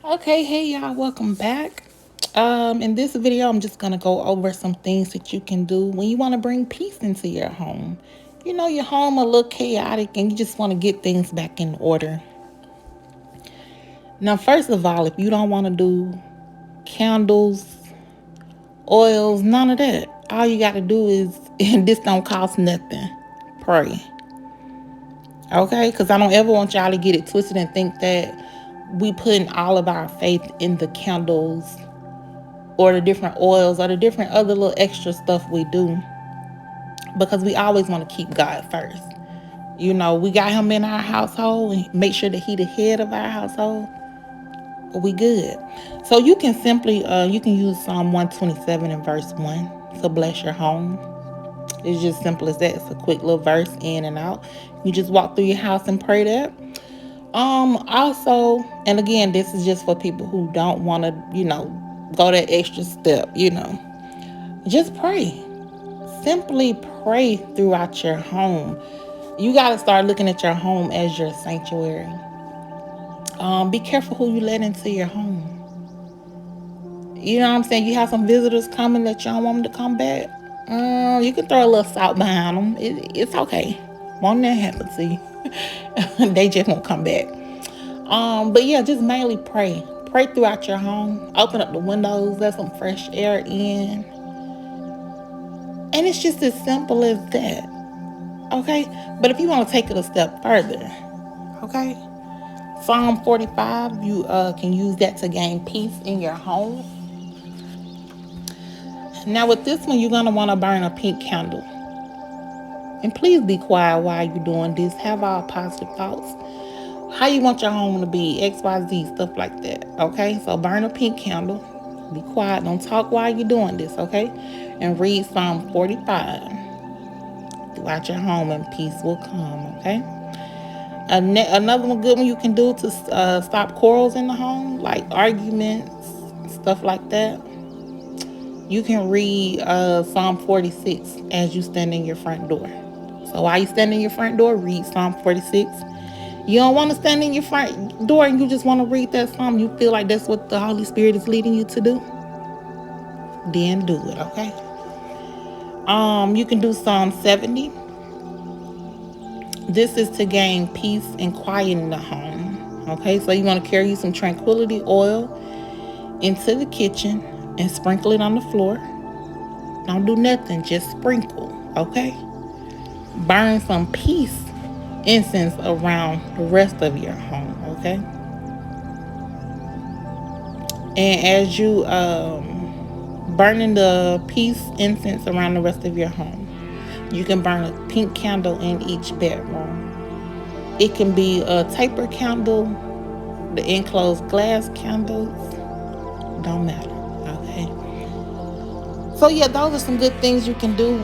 Okay, hey y'all, welcome back. In this video, I'm just gonna go over some things that you can do when you want to bring peace into your home. You know, your home a little chaotic and you just want to get things back in order. Now, first of all, if you don't want to do candles, oils, none of that, all you got to do is, and this don't cost nothing, pray. Okay, because I don't ever want y'all to get it twisted and think that we putting all of our faith in the candles or the different oils or the different other little extra stuff we do, because we always want to keep God first. You know, we got him in our household and make sure that he the head of our household. We good. So you can simply you can use Psalm 127 and verse 1 to bless your home. It's just simple as that. It's a quick little verse in and out. You just walk through your house and pray that. Also, and again, this is just for people who don't want to, go that extra step, just pray. Simply pray throughout your home. You got to start looking at your home as your sanctuary. Be careful who you let into your home. You know what I'm saying? You have some visitors coming that you don't want them to come back. You can throw a little salt behind them. It's okay. Won't that happen to you? They just won't come back. But yeah, just mainly pray. Pray throughout your home. Open up the windows, let some fresh air in. And it's just as simple as that. Okay? But if you want to take it a step further, okay? Psalm 45, you can use that to gain peace in your home. Now with this one, you're going to want to burn a pink candle. And please be quiet while you're doing this. Have all positive thoughts. How you want your home to be, XYZ, stuff like that. Okay? So burn a pink candle. Be quiet. Don't talk while you're doing this, okay? And read Psalm 45 throughout your home, and peace will come, okay? Another one, good one you can do to stop quarrels in the home, like arguments, stuff like that. You can read Psalm 46 as you stand in your front door. So while you stand in your front door, read Psalm 46. You don't want to stand in your front door and you just want to read that psalm. You feel like that's what the Holy Spirit is leading you to do. Then do it, okay? You can do Psalm 70. This is to gain peace and quiet in the home. Okay, so you want to carry some tranquility oil into the kitchen and sprinkle it on the floor. Don't do nothing, just sprinkle, okay? Burn some peace incense around the rest of your home, okay? And as you burning the peace incense around the rest of your home, you can burn a pink candle in each bedroom. It can be a taper candle, the enclosed glass candles, don't matter, okay? So yeah, those are some good things you can do.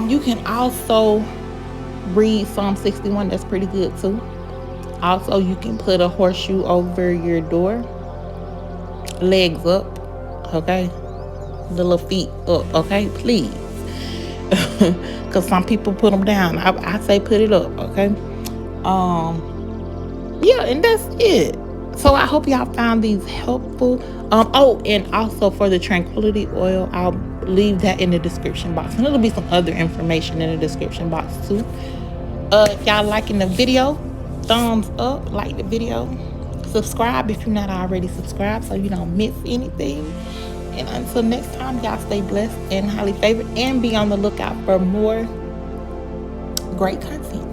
You can also read Psalm 61, that's pretty good too. Also, you can put a horseshoe over your door, legs up, okay? The little feet up, okay? Please. Because some people put them down. I say put it up, okay? Yeah, and that's it. So I hope y'all found these helpful. And also for the tranquility oil, I'll leave that in the description box. And it'll be some other information in the description box too. If y'all liking the video, thumbs up, like the video. Subscribe if you're not already subscribed so you don't miss anything. And until next time, y'all stay blessed and highly favored, and be on the lookout for more great content.